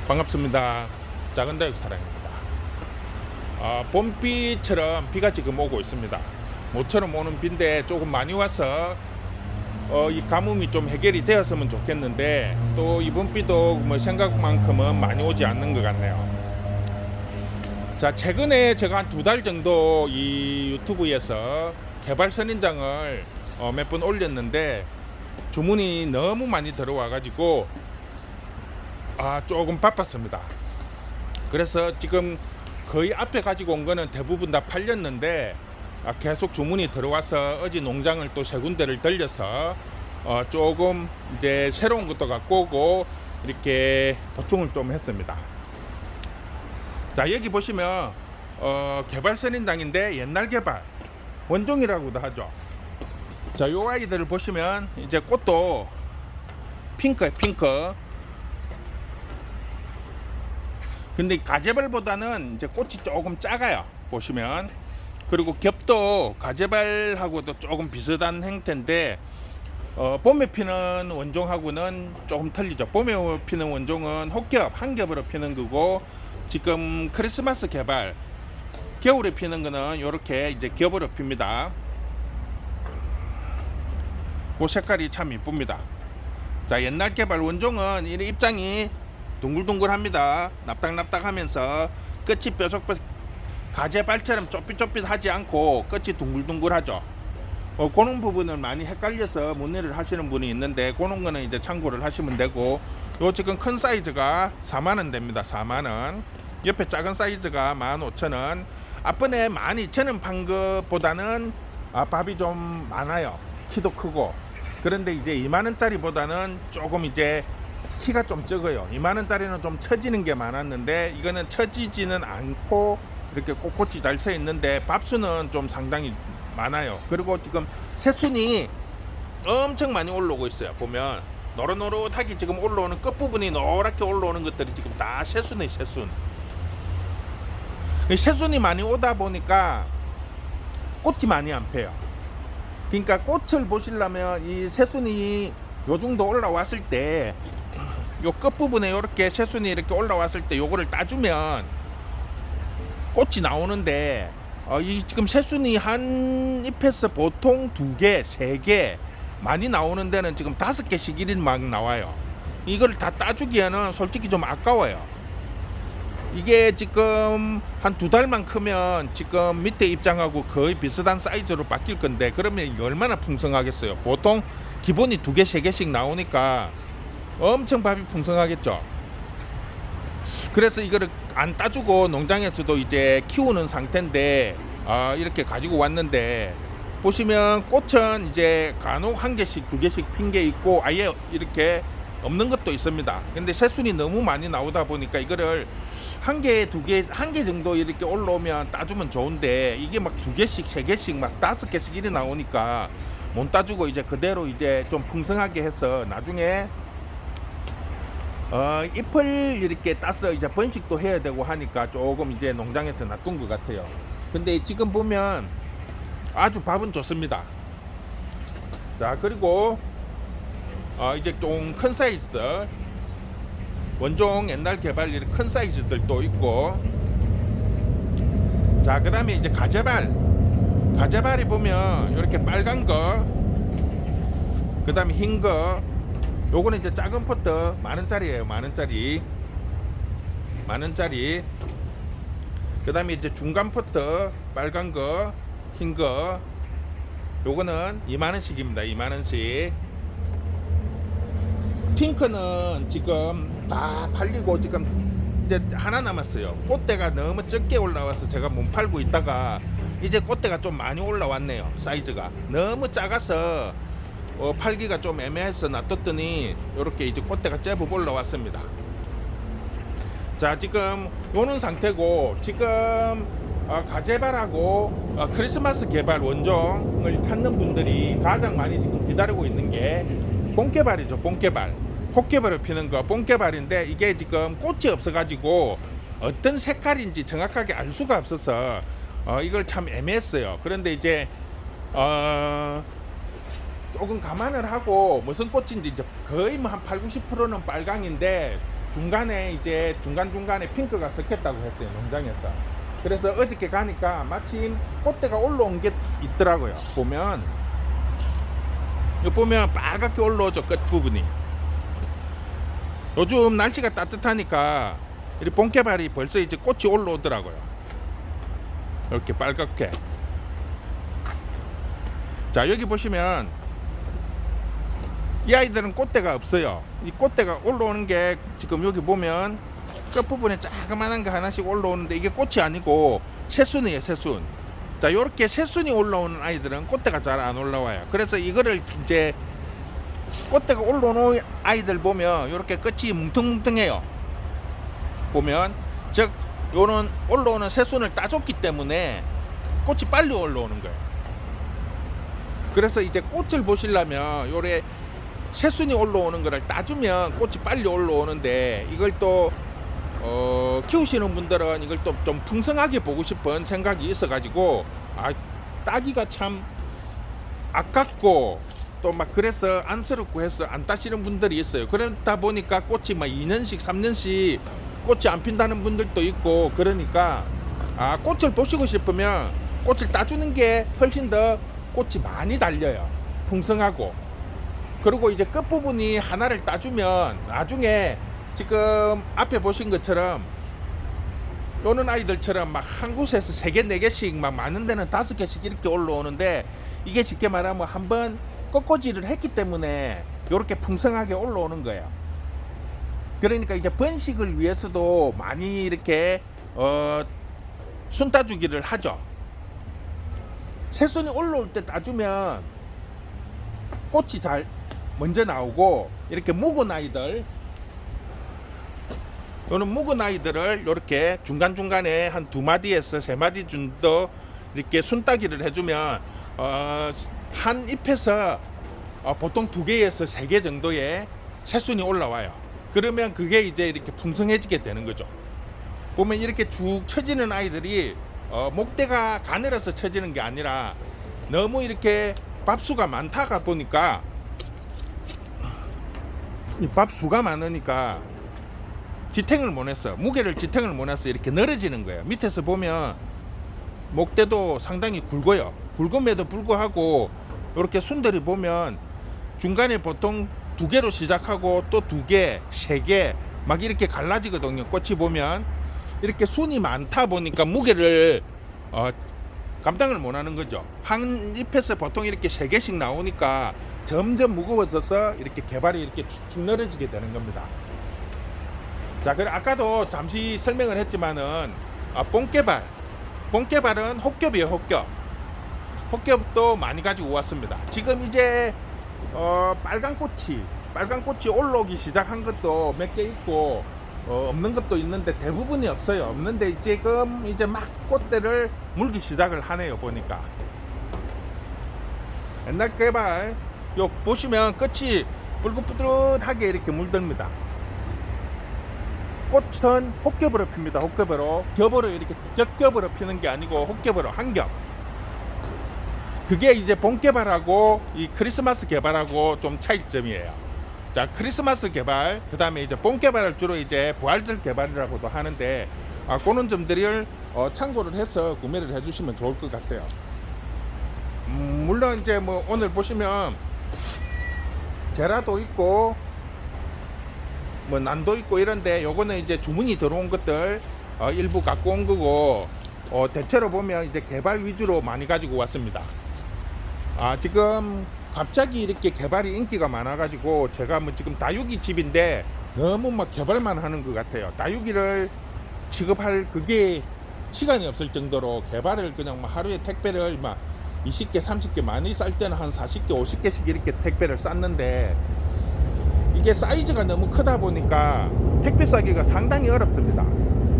반갑습니다. 작은다육 사랑입니다. 봄비처럼 비가 지금 오고 있습니다. 모처럼 오는 비인데 조금 많이 와서 이 가뭄이 좀 해결이 되었으면 좋겠는데 또 이번 비도 뭐 생각만큼은 많이 오지 않는 것 같네요. 자, 최근에 제가 한 2달 정도 이 유튜브에서 개발 선인장을 몇 번 올렸는데 주문이 너무 많이 들어와 가지고 조금 바빴습니다. 그래서 지금 거의 앞에 가지고 온 거는 대부분 다 팔렸는데 계속 주문이 들어와서 어제 농장을 또 세 군데를 들려서 조금 이제 새로운 것도 갖고 오고 이렇게 보충을 좀 했습니다. 자, 여기 보시면 개발 선인장인데 옛날 개발 원종이라고도 하죠. 자, 요 아이들을 보시면 이제 꽃도 핑크에 핑크. 근데 가재발보다는 이제 꽃이 조금 작아요. 보시면. 그리고 겹도 가재발하고도 조금 비슷한 형태인데 봄에 피는 원종하고는 조금 틀리죠. 봄에 피는 원종은 혹겹 한 겹으로 피는 거고 지금 크리스마스 개발 겨울에 피는 거는 이렇게 이제 겹으로 핍니다. 그 색깔이 참 이쁩니다. 자, 옛날 개발 원종은 이 입장이 둥글둥글합니다. 납작납작하면서 끝이 뾰족뾰족 가재발처럼 쪼삣쪼삣하지 않고 끝이 둥글둥글하죠. 그런 부분을 많이 헷갈려서 문의를 하시는 분이 있는데 그런 거는 이제 참고를 하시면 되고, 요 지금 큰 사이즈가 4만원 됩니다. 4만원. 옆에 작은 사이즈가 15,000원. 앞번에 12,000원 판 것보다는 밥이 좀 많아요. 키도 크고. 그런데 이제 2만원짜리 보다는 조금 이제 키가 좀 적어요. 2만원짜리는 좀 처지는 게 많았는데 이거는 처지지는 않고 이렇게 꼿꼿이 잘 서 있는데 밥수는 좀 상당히 많아요. 그리고 지금 새순이 엄청 많이 올라오고 있어요. 보면 노릇노릇하게 지금 올라오는 끝부분이 노랗게 올라오는 것들이 지금 다 새순이에요. 새순. 새순이 많이 오다 보니까 꽃이 많이 안 펴요. 그러니까 꽃을 보시려면 이 새순이 요 정도 올라왔을 때 요 끝부분에 이렇게 새순이 이렇게 올라왔을 때 요거를 따주면 꽃이 나오는데 이 지금 새순이 한 잎에서 보통 2개, 3개 많이 나오는 데는 지금 5개씩 1인 막 나와요. 이걸 다 따주기에는 솔직히 좀 아까워요. 이게 지금 한 2달만 크면 지금 밑에 입장하고 거의 비슷한 사이즈로 바뀔 건데 그러면 이게 얼마나 풍성하겠어요. 보통 기본이 2개, 3개씩 나오니까 엄청 밥이 풍성하겠죠. 그래서 이거를 안 따주고 농장에서도 이제 키우는 상태인데 이렇게 가지고 왔는데 보시면 꽃은 이제 간혹 1개씩 2개씩 핀 게 있고 아예 이렇게 없는 것도 있습니다. 근데 새순이 너무 많이 나오다 보니까 이거를 1개, 2개, 1개 정도 이렇게 올라오면 따주면 좋은데 이게 막 2개씩, 3개씩 막 5개씩 이렇게 나오니까 못 따주고 이제 그대로 이제 좀 풍성하게 해서 나중에 잎을 이렇게 따서 이제 번식도 해야 되고 하니까 조금 이제 농장에서 놔둔 것 같아요. 근데 지금 보면 아주 밥은 좋습니다. 자, 그리고 이제 좀 큰 사이즈들 원종 옛날 개발 이런 큰 사이즈들도 있고, 자, 그 다음에 이제 가재발이 보면 이렇게 빨간 거, 그 다음에 흰 거, 요거는 이제 작은 포트 만원짜리예요. 만원짜리. 그 다음에 이제 중간 포트 빨간 거, 흰 거, 요거는 2만원씩입니다. 2만원씩. 핑크는 지금 다 팔리고 지금 이제 하나 남았어요. 꽃대가 너무 적게 올라와서 제가 못 팔고 있다가 이제 꽃대가 좀 많이 올라왔네요. 사이즈가 너무 작아서 팔기가 좀 애매해서 놔뒀더니 이렇게 이제 꽃대가 제법 올라왔습니다. 자, 지금 요는 상태고, 지금 가재발하고 크리스마스 개발 원종을 찾는 분들이 가장 많이 지금 기다리고 있는 게 뽕개발이죠. 뽕개발, 혹개발을 피는 거 뽕개발인데 이게 지금 꽃이 없어가지고 어떤 색깔인지 정확하게 알 수가 없어서 이걸 참 애매했어요. 그런데 이제 조금 감안을 하고 무슨 꽃인지 이제 거의 뭐 한 80, 90%는 빨강인데 중간에 이제 중간중간에 핑크가 섞였다고 했어요, 농장에서. 그래서 어저께 가니까 마침 꽃대가 올라온 게 있더라고요. 보면 이거 보면 빨갛게 올라오죠, 끝부분이. 요즘 날씨가 따뜻하니까 이 본개발이 벌써 이제 꽃이 올라오더라고요. 이렇게 빨갛게. 자, 여기 보시면 이 아이들은 꽃대가 없어요. 이 꽃대가 올라오는 게 지금 여기 보면 끝부분에 자그만한 게 하나씩 올라오는데 이게 꽃이 아니고 새순이에요, 새순. 자, 요렇게 새순이 올라오는 아이들은 꽃대가 잘 안 올라와요. 그래서 이거를 이제 꽃대가 올라오는 아이들 보면 요렇게 끝이 뭉텅뭉텅해요. 보면 즉 요런 올라오는 새순을 따줬기 때문에 꽃이 빨리 올라오는 거예요. 그래서 이제 꽃을 보시려면 요래 새순이 올라오는 거를 따주면 꽃이 빨리 올라오는데, 이걸 또 키우시는 분들은 이걸 또 좀 풍성하게 보고 싶은 생각이 있어 가지고 따기가 참 아깝고 또 막 그래서 안쓰럽고 해서 안 따시는 분들이 있어요. 그러다 보니까 꽃이 막 2년씩 3년씩 꽃이 안 핀다는 분들도 있고, 그러니까 꽃을 보시고 싶으면 꽃을 따주는 게 훨씬 더 꽃이 많이 달려요. 풍성하고. 그리고 이제 끝부분이 하나를 따주면 나중에 지금 앞에 보신 것처럼 요런 아이들처럼 막 한 곳에서 3개 4개씩 막 많은 데는 5개씩 이렇게 올라오는데, 이게 쉽게 말하면 한번 꺾어지를 했기 때문에 요렇게 풍성하게 올라오는 거예요. 그러니까 이제 번식을 위해서도 많이 이렇게 순 따주기를 하죠. 새순이 올라올 때 따주면 꽃이 잘 먼저 나오고, 이렇게 묵은 아이들, 요런 묵은 아이들을 이렇게 중간중간에 한 2마디에서 3마디 정도 이렇게 순따기를 해주면 한 잎에서 보통 2개에서 3개 정도의 새순이 올라와요. 그러면 그게 이제 이렇게 풍성해지게 되는 거죠. 보면 이렇게 쭉 처지는 아이들이 목대가 가늘어서 처지는 게 아니라 너무 이렇게 밥수가 많다가 보니까, 이 밥수가 많으니까 지탱을 못 했어. 무게를 지탱을 못 해서 이렇게 늘어지는 거예요. 밑에서 보면 목대도 상당히 굵어요. 굵음에도 불구하고 이렇게 순들이 보면 중간에 보통 2개로 시작하고 또 2개, 3개 막 이렇게 갈라지거든요. 꽃이 보면 이렇게 순이 많다 보니까 무게를 감당을 못 하는 거죠. 한 잎에서 보통 이렇게 3개씩 나오니까 점점 무거워져서 이렇게 개발이 이렇게 축축 늘어지게 되는 겁니다. 자, 그래 아까도 잠시 설명을 했지만은 본개발은 혹겹이에요. 혹겹도 많이 가지고 왔습니다. 지금 이제 빨간 꽃이 올라오기 시작한 것도 몇 개 있고 없는 것도 있는데 대부분이 없어요. 없는데 지금 이제 막 꽃대를 물기 시작을 하네요. 보니까 옛날 개발 요 보시면 끝이 뿔긋뿔긋하게 이렇게 물듭니다. 꽃은 혹겹으로 핍니다. 혹겹으로 겹으로 이렇게 겹겹으로 피는 게 아니고 혹겹으로 한 겹. 그게 이제 본개발하고 이 크리스마스 개발하고 좀 차이점이에요. 자, 크리스마스 개발, 그 다음에 이제 본개발을 주로 이제 부활절 개발이라고도 하는데, 그런 점들을 참고를 해서 구매를 해주시면 좋을 것 같아요. 물론 이제 뭐 오늘 보시면 제라도 있고 뭐 난도 있고 이런데, 요거는 이제 주문이 들어온 것들 일부 갖고 온 거고, 대체로 보면 이제 개발 위주로 많이 가지고 왔습니다. 지금 갑자기 이렇게 개발이 인기가 많아가지고 제가 뭐 지금 다육이 집인데 너무 막 개발만 하는 것 같아요. 다육이를 취급할 그게 시간이 없을 정도로 개발을 그냥 막 하루에 택배를 막 20개, 30개 많이 쌀 때는 한 40개, 50개씩 이렇게 택배를 쌌는데, 이게 사이즈가 너무 크다 보니까 택배 싸기가 상당히 어렵습니다.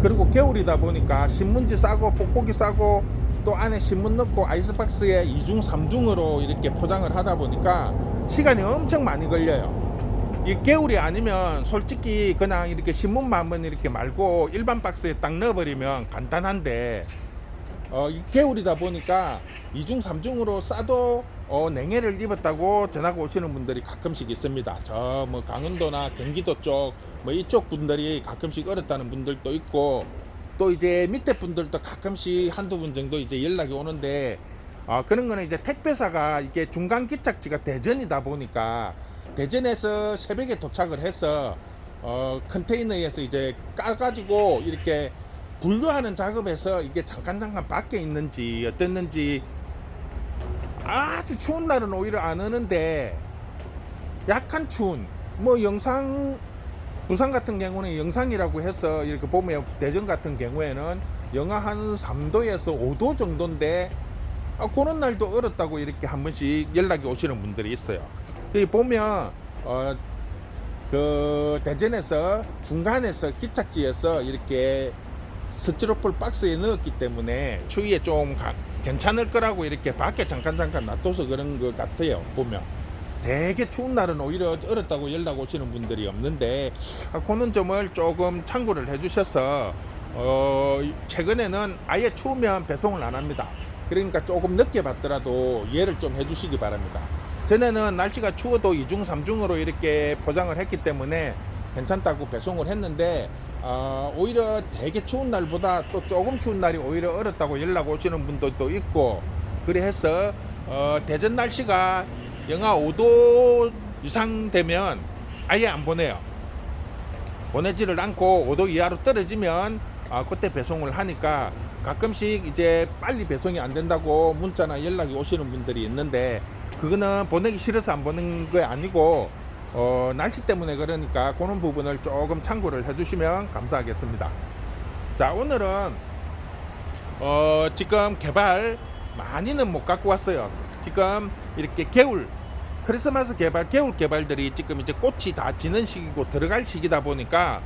그리고 겨울이다 보니까 신문지 싸고 뽁뽁이 싸고 또 안에 신문 넣고 아이스박스에 2중 3중으로 이렇게 포장을 하다 보니까 시간이 엄청 많이 걸려요. 이 겨울이 아니면 솔직히 그냥 이렇게 신문만 한번 이렇게 말고 일반 박스에 딱 넣어버리면 간단한데, 이 겨울이다 보니까 2중 3중으로 싸도 냉해를 입었다고 전화가 오시는 분들이 가끔씩 있습니다. 저 뭐 강원도나 경기도 쪽 뭐 이쪽 분들이 가끔씩 얼었다는 분들도 있고, 또 이제 밑에 분들도 가끔씩 한두 분 정도 이제 연락이 오는데, 그런 거는 이제 택배사가 이게 중간 기착지가 대전이다 보니까 대전에서 새벽에 도착을 해서 컨테이너에서 이제 까가지고 이렇게 분류하는 작업에서 이게 잠깐 밖에 있는지 어땠는지, 아주 추운 날은 오히려 안 오는데 약간 추운 뭐 영상, 부산 같은 경우는 영상이라고 해서 이렇게 보면 대전 같은 경우에는 영하 한 3도에서 5도 정도인데 그런 날도 얼었다고 이렇게 한 번씩 연락이 오시는 분들이 있어요. 여기 보면 그 대전에서 중간에서 기착지에서 이렇게 스티로폴 박스에 넣었기 때문에 추위에 좀 괜찮을 거라고 이렇게 밖에 잠깐 놔둬서 그런 것 같아요. 보면 되게 추운 날은 오히려 얼었다고 연락 오시는 분들이 없는데, 그런 점을 조금 참고를 해주셔서 최근에는 아예 추우면 배송을 안 합니다. 그러니까 조금 늦게 받더라도 이해를 좀 해주시기 바랍니다. 전에는 날씨가 추워도 2중 3중으로 이렇게 포장을 했기 때문에 괜찮다고 배송을 했는데, 오히려 되게 추운 날보다 또 조금 추운 날이 오히려 얼었다고 연락 오시는 분들도 있고, 그래서 대전 날씨가 영하 5도 이상 되면 아예 안 보내요. 보내지를 않고 5도 이하로 떨어지면 그때 배송을 하니까 가끔씩 이제 빨리 배송이 안 된다고 문자나 연락이 오시는 분들이 있는데, 그거는 보내기 싫어서 안 보낸 게 아니고 날씨 때문에 그러니까 그런 부분을 조금 참고를 해주시면 감사하겠습니다. 자, 오늘은 지금 개발 많이는 못 갖고 왔어요. 지금 이렇게 크리스마스 겨울 개발들이 지금 이제 꽃이 다 지는 시기고 들어갈 시기다 보니까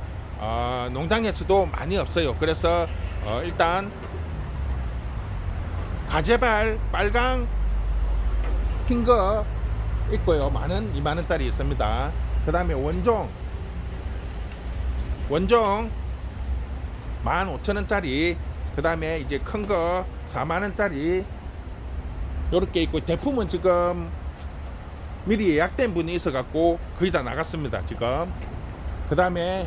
농장에서도 많이 없어요. 그래서 일단 가재발 빨강 흰 거 있고요. 2만원짜리 있습니다. 그 다음에 원종 15,000원짜리, 그 다음에 이제 큰 거 4만원짜리 요렇게 있고, 대품은 지금 미리 예약된 분이 있어 갖고 거의 다 나갔습니다 지금. 그 다음에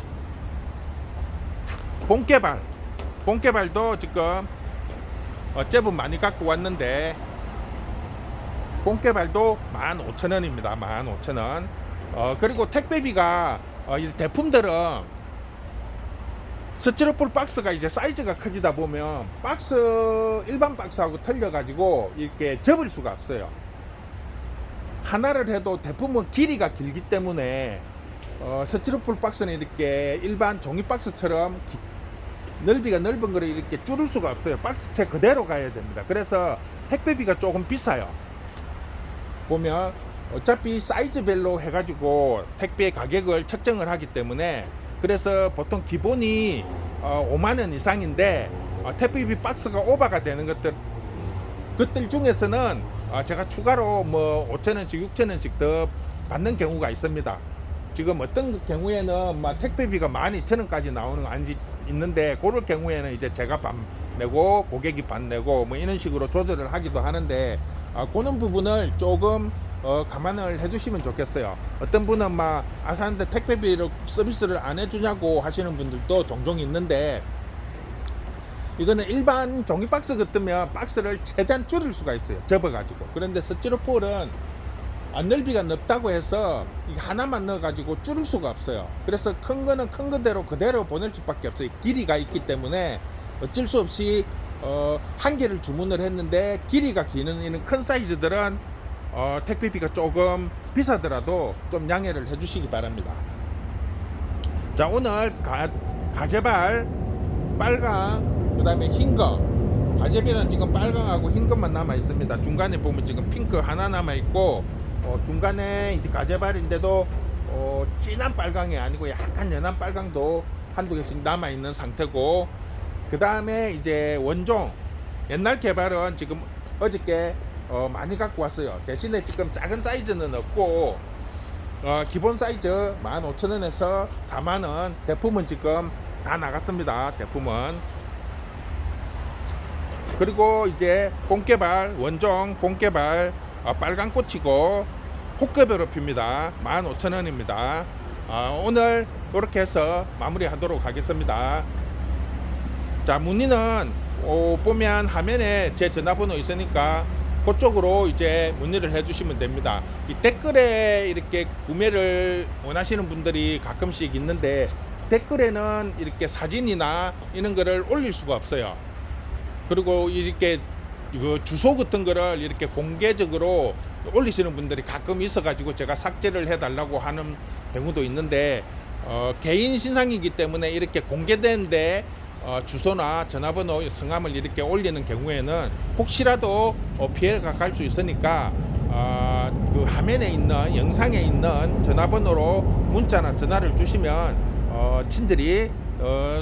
본개발도 지금 제법 많이 갖고 왔는데, 본개발도 15,000원입니다 15,000원. 그리고 택배비가 대품들은 스티로폴 박스가 이제 사이즈가 커지다 보면 일반 박스하고 틀려 가지고 이렇게 접을 수가 없어요. 하나를 해도 대품은 길이가 길기 때문에 스티로폴 박스는 이렇게 일반 종이 박스처럼 넓이가 넓은 거를 이렇게 줄일 수가 없어요. 박스채 그대로 가야 됩니다. 그래서 택배비가 조금 비싸요. 보면 어차피 사이즈별로 해가지고 택배 가격을 책정을 하기 때문에, 그래서 보통 기본이 5만원 이상인데 택배비 박스가 오버가 되는 것들 중에서는 제가 추가로 뭐 5,000원씩 6,000원씩 더 받는 경우가 있습니다. 지금 어떤 경우에는 막 택배비가 12,000원까지 나오는 거 있는데, 그럴 경우에는 이제 제가 반 내고 고객이 반 내고 뭐 이런 식으로 조절을 하기도 하는데, 그런 부분을 조금 감안을 해주시면 좋겠어요. 어떤 분은 막 아사한테 택배비로 서비스를 안 해주냐고 하시는 분들도 종종 있는데, 이거는 일반 종이 박스 같으면 박스를 최대한 줄일 수가 있어요, 접어가지고. 그런데 스티로폴은 넓이가 넓다고 해서 이게 하나만 넣어가지고 줄일 수가 없어요. 그래서 큰 거는 큰 거대로 그대로 보낼 수밖에 없어요. 길이가 있기 때문에 어쩔 수 없이 한 개를 주문을 했는데, 길이가 기는 큰 사이즈들은 택배비가 조금 비싸더라도 좀 양해를 해주시기 바랍니다. 자, 오늘 가재발 빨강, 그 다음에 흰거, 가재비는 지금 빨강하고 흰 것만 남아 있습니다. 중간에 보면 지금 핑크 하나 남아 있고, 중간에 이제 가재발인데도 진한 빨강이 아니고 약간 연한 빨강도 한두 개씩 남아 있는 상태고, 그 다음에 이제 원종 옛날 개발은 지금 어저께 많이 갖고 왔어요. 대신에 지금 작은 사이즈는 없고 기본 사이즈 15,000원에서 4만원, 대품은 지금 다 나갔습니다. 대품은. 그리고 이제 본개발 원종 본개발 빨간 꽃이고 호급으로 핍니다. 15,000원입니다. 오늘 이렇게 해서 마무리하도록 하겠습니다. 자, 문의는 보면 화면에 제 전화번호 있으니까 그쪽으로 이제 문의를 해주시면 됩니다. 이 댓글에 이렇게 구매를 원하시는 분들이 가끔씩 있는데 댓글에는 이렇게 사진이나 이런 거를 올릴 수가 없어요. 그리고 이렇게 주소 같은 거를 이렇게 공개적으로 올리시는 분들이 가끔 있어가지고 제가 삭제를 해달라고 하는 경우도 있는데 개인 신상이기 때문에 이렇게 공개된데 주소나 전화번호, 성함을 이렇게 올리는 경우에는 혹시라도 피해가 갈 수 있으니까 그 화면에 있는 영상에 있는 전화번호로 문자나 전화를 주시면 친절히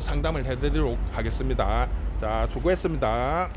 상담을 해드리도록 하겠습니다. 자, 수고했습니다.